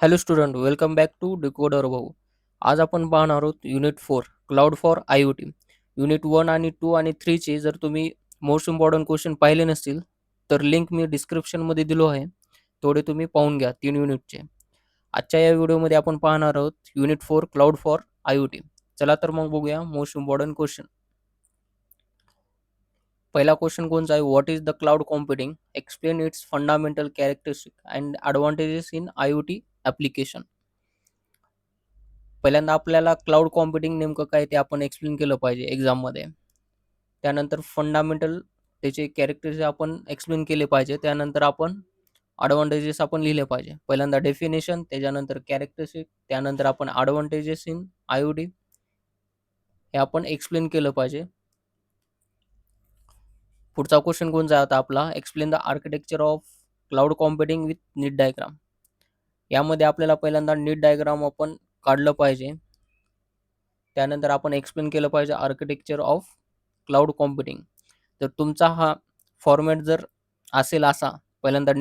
Hello student, welcome back to decoder भाऊ. आज आपण पाहणार आहोत unit 4 cloud for I O T. Unit 1 आणि 2 आणि 3 चे जर तुम्ही मोस्ट इम्पॉर्टंट क्वेश्चन पाहिले नसतील तर लिंक मी डिस्क्रिप्शनमध्ये दिलो आहे. थोडे तुम्ही पाहून घ्या 3 युनिटचे. आजच्या या व्हिडिओमध्ये आपण पाहणार आहोत unit 4 cloud for I O T. चला तर मग बघूया मोस्ट इम्पॉर्टंट क्वेश्चन. पहिला क्वेश्चन कोणता आहे? What is the cloud computing? Explain its fundamental characteristic and advantages in I O T application. पहिल्यांदा आपल्याला क्लाउड कॉम्प्युटिंग नेमकं काय ते आपण एक्सप्लेन केलं पाहिजे एक्झाममध्ये. त्यानंतर फंडामेंटल त्याचे कॅरेक्टर्स आपण एक्सप्लेन केले पाहिजे. त्यानंतर आपण ॲडव्हांटेजेस आपण लिहिले पाहिजे. पहिल्यांदा डेफिनेशन, त्याच्यानंतर कॅरेक्टरिस्टिक, त्यानंतर आपण ॲडव्हांटेजेस इन आय-ओ-टी हे आपण एक्सप्लेन केलं पाहिजे. पुढचा क्वेश्चन कोणता आहे आता आपला? Explain the architecture of cloud computing with NEET diagram. यामध्ये आपल्याला पहिल्यांदा नीट डायग्राम आपण काढलं पाहिजे. त्यानंतर आपण एक्सप्लेन केलं पाहिजे आर्किटेक्चर ऑफ क्लाउड कॉम्प्युटिंग. तर तुमचा हा फॉर्मॅट जर असेल असा, पहिल्यांदा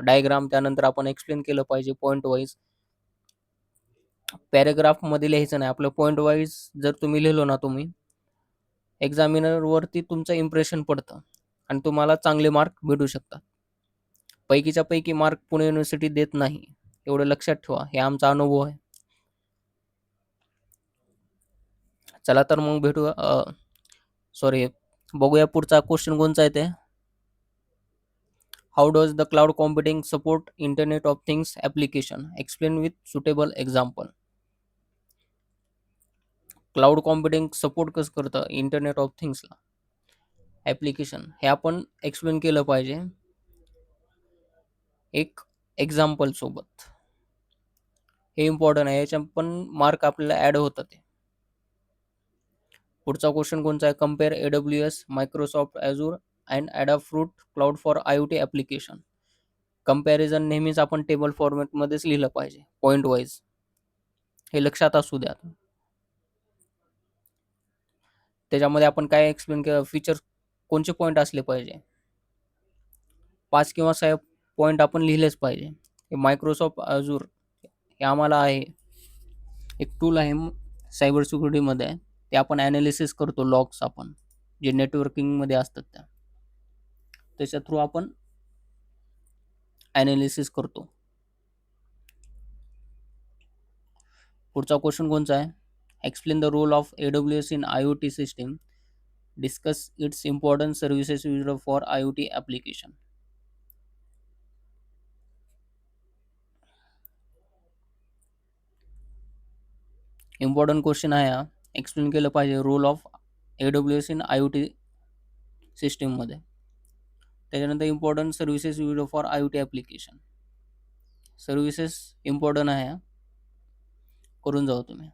डायग्राम, त्यानंतर आपण एक्सप्लेन केलं पाहिजे पॉईंट वाईज. पॅराग्राफमध्ये लिहायचं नाही, आपलं पॉईंट वाईज जर तुम्ही लिहिलो ना, तुम्ही एक्झामिनरवरती तुमचं इम्प्रेशन पडतं आणि तुम्हाला चांगले मार्क भेटू शकतात. पैकीच्या पैकी मार्क पुणे युनिव्हर्सिटी देत नाही, एवढं लक्षात ठेवा. हे आमचा अनुभव आहे. चला तर मग भेटू. सॉरी, बघूया पुढचा क्वेश्चन कोणता आहे ते. How does the cloud computing support internet of things application? Explain with suitable example. Cloud computing support कसं करतं इंटरनेट ऑफ थिंग्सला ॲप्लिकेशन, हे आपण एक्सप्लेन केलं पाहिजे एक एक्झाम्पल सोबत. हे इम्पॉर्टंट आहे, याच्या पण मार्क आपल्याला ॲड होतात. पुढचा क्वेश्चन कोणता आहे? Compare AWS, Microsoft Azure and Adafruit cloud for IoT application. Comparison नेहमीच आपण टेबल फॉर्मॅटमध्येच लिहिलं पाहिजे पॉईंट वाईज, हे लक्षात असू द्या. त्याच्यामध्ये आपण काय एक्सप्लेन केलं, फीचर कोणचे पॉईंट असले पाहिजे, 5 किंवा 6 पॉईंट आपण लिहिलेच पाहिजे. हे मायक्रोसॉफ्ट Azure हे आम्हाला आहे एक टूल आहे सायबर सिक्युरिटीमध्ये, ते आपण ॲनालिसिस करतो लॉग्स, आपण जे नेटवर्किंगमध्ये असतात त्याच्या थ्रू आपण ॲनालिसिस करतो. पुढचा क्वेश्चन कोणता आहे? Explain the role of AWS in IoT system. Discuss its important services used for IoT application. Important question आहे हा. एक्सप्लेन केलं पाहिजे role of AWS in IoT सिस्टीममध्ये. त्याच्यानंतर important services used for IoT application. Services important आहे, करून जाऊ तुम्ही.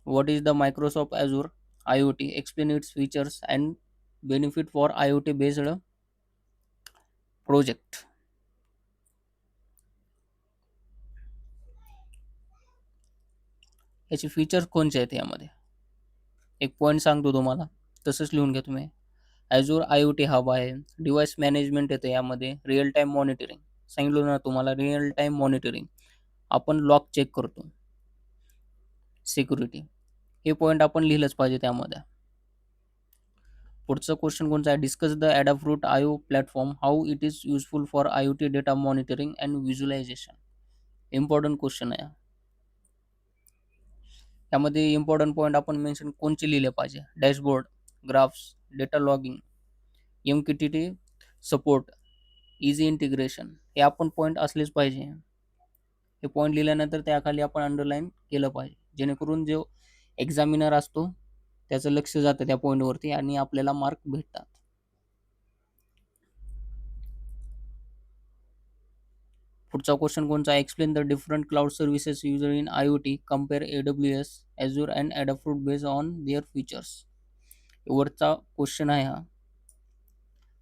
What is the Microsoft Azure IoT? Explain its features and benefit for IoT based project. याचे फीचर्स कोणते आहेत यामध्ये? एक पॉईंट सांगतो तुम्हाला, तसंच लिहून घ्या तुम्ही. Azure IoT हब आहे, डिव्हाइस मॅनेजमेंट येतं यामध्ये, रिअल टाईम मॉनिटरिंग सांगितलं ना तुम्हाला, रिअल टाईम मॉनिटरिंग, आपण लॉक चेक करतो, सिक्युरिटी, हे पॉईंट आपण लिहिलंच पाहिजे त्यामध्ये. पुढचं क्वेश्चन कोणतं आहे? Discuss the Adafruit IO platform, how it is useful for IoT data monitoring and visualisation. Important question आहे. त्यामध्ये इम्पॉर्टंट पॉईंट आपण मेन्शन कोणचे लिहिले पाहिजे? Dashboard, graphs, data logging, MQTT support, easy integration, हे आपण पॉईंट असलेच पाहिजे. हे पॉईंट लिहिल्यानंतर त्याखाली आपण अंडरलाईन केलं पाहिजे, जेणेकरून जो एक्झामिनर असतो त्याचं लक्ष जातं त्या पॉईंटवरती आणि आपल्याला मार्क भेटतात. पुढचा क्वेश्चन कोणता? Explain the different cloud services used in IoT. Compare AWS, Azure and Adafruit based on their features. वरचा क्वेश्चन आहे हा,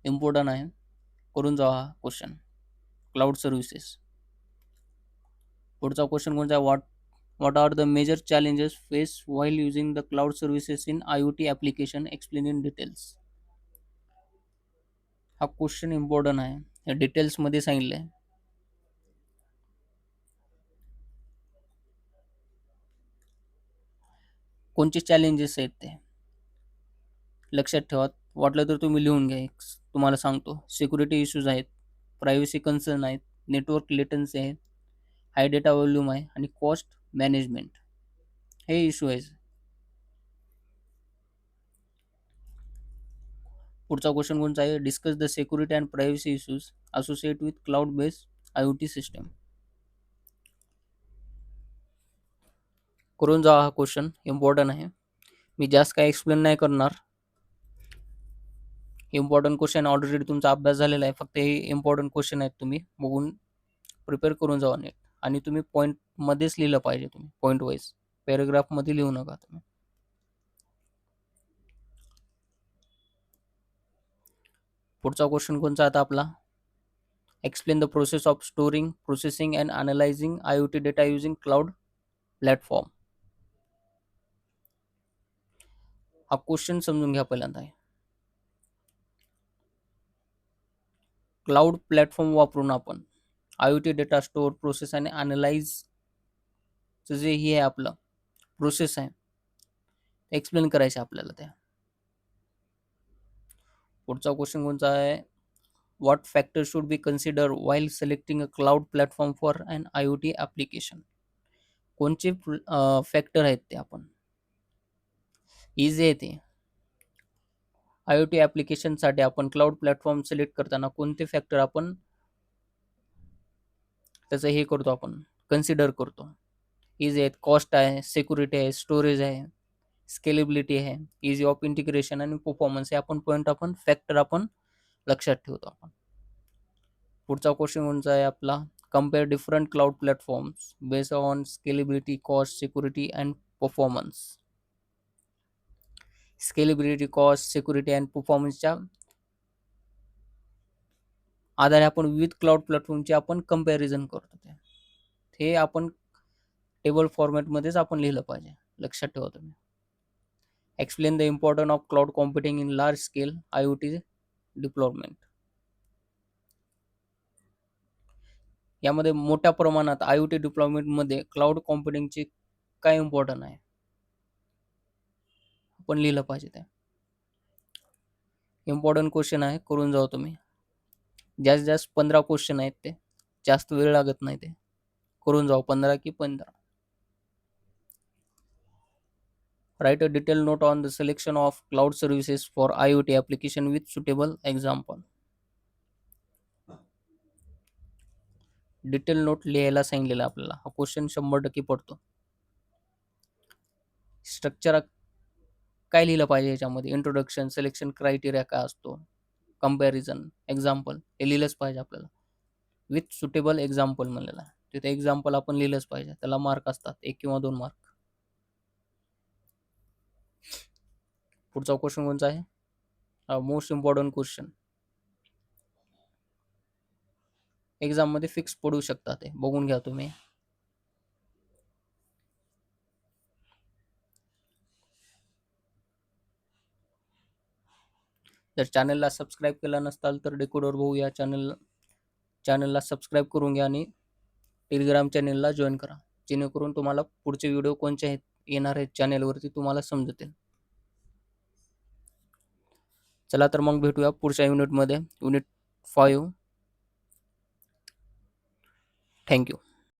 इम्पॉर्टंट आहे, करून जावा हा क्वेश्चन. Cloud services. पुढचा क्वेश्चन कोणता आहे? What are the major challenges face while using the cloud services in IoT application? Explain in details. हा क्वेश्चन इम्पॉर्टंट आहे, हे डिटेल्समध्ये सांगितलं आहे. कोणते चॅलेंजेस आहेत ते लक्षात ठेवा. वाटलं तर तुम्ही लिहून घ्या. एक तुम्हाला सांगतो. सिक्युरिटी इश्यूज आहेत, प्रायव्हसी कन्सर्न आहेत, नेटवर्क लेटन्सी आहे, हाय डेटा व्हॉल्यूम आहे आणि कॉस्ट मॅनेजमेंट हे इश्यू आहे. पुढचा क्वेश्चन कोणता आहे? Discuss the security and privacy issues associate with cloud based IoT system. करून जा, हा क्वेश्चन इम्पॉर्टंट आहे. मी जास्त काही एक्सप्लेन नाही करणार. इम्पॉर्टंट क्वेश्चन ऑलरेडी तुमचा अभ्यास झालेला आहे. फक्त हे इम्पॉर्टंट क्वेश्चन आहेत, तुम्ही बघून प्रिपेअर करून जावा नीट. आणि तुम्ही पॉईंटमध्येच लिहिलं पाहिजे, तुम्ही पॉईंट वाईज पॅराग्राफमध्ये लिहू नका तुम्ही. पुढचा क्वेश्चन कोणता आता आपला? Explain the process of storing, processing and analysing IoT data using cloud platform. हा क्वेश्चन समजून घ्या पहिल्यांदा. क्लाउड प्लॅटफॉर्म वापरून आपण IoT डेटा स्टोअर, प्रोसेस आणि अनालाइज जे हे आहे आपलं प्रोसेस आहे, एक्सप्लेन करायचं आपल्याला त्या. पुढचा क्वेश्चन कोणता आहे? What factor should be consider while selecting a cloud platform for an IoT application. कोणचे फॅक्टर आहेत ते आपण इझी आहे ते. IoT ॲप्लिकेशनसाठी आपण क्लाउड प्लॅटफॉर्म सिलेक्ट करताना कोणते फॅक्टर आपण त्याचं हे करतो, आपण कन्सिडर करतो. इझी आहेत. कॉस्ट आहे, सिक्युरिटी आहे, स्टोरेज आहे, स्केलेबिलिटी आहे, इझी ऑफ इंटिग्रेशन आणि परफॉर्मन्स हे आपण पॉईंट, आपण फॅक्टर आपण लक्षात ठेवतो आपण. पुढचा क्वेश्चन कोणता आहे आपला? Compare different cloud platforms based on scalability, cost, security and performance. Scalability, cost, security and परफॉर्मन्सच्या आधारे आपण विविध क्लाउड प्लॅटफॉर्मचे आपण कंपॅरिझन करतो. ते आपण टेबल फॉर्मॅटमध्येच आपण लिहिलं पाहिजे, लक्षात ठेवा तुम्ही. Explain the importance of cloud computing in large scale IoT deployment. यामध्ये मोठ्या प्रमाणात IoT डिप्लॉयमेंटमध्ये क्लाउड कॉम्प्युटिंगचे काय इम्पॉर्टंट आहे आपण लिहिलं पाहिजे. ते इम्पॉर्टंट क्वेश्चन आहे, करून जाऊ तुम्ही. जास्त जास्त 15 क्वेश्चन आहेत, ते जास्त वेळ लागत नाही. ते करून जाऊ 15 की 15. Write a detailed note on the selection of cloud services for IoT application with suitable example. Detail note लिहायला सांगितलेला आपल्याला. हा क्वेश्चन 100% पडतो. स्ट्रक्चर काय लिहिलं पाहिजे याच्यामध्ये? इंट्रोडक्शन, सिलेक्शन क्रायटेरिया काय असतो, कंपॅरिझन, एक्झाम्पल हे लिहिलंच पाहिजे आपल्याला. विथ सुटेबल एक्झाम्पल म्हणलेला आहे, तिथे एक्झाम्पल आपण लिहिलंच पाहिजे. त्याला मार्क असतात 1 किंवा 2 मार्क. पुढचा क्वेश्चन कोणता आहे? मोस्ट इम्पॉर्टंट क्वेश्चन, एक्झाम मध्ये फिक्स पडू शकतात, ते बघून घ्या तुम्ही. जर चॅनलला सबस्क्राईब केला नसताल तर डेकोडर भाऊ या चॅनलला सबस्क्राईब करून घ्या आणि टेलिग्राम चॅनलला जॉईन करा, जेणेकरून तुम्हाला पुढचे व्हिडिओ कोणते आहेत येणार आहेत चॅनलवरती तुम्हाला समजतील. चला तर मग भेटूया पुढच्या युनिटमध्ये, युनिट 5. थँक्यू.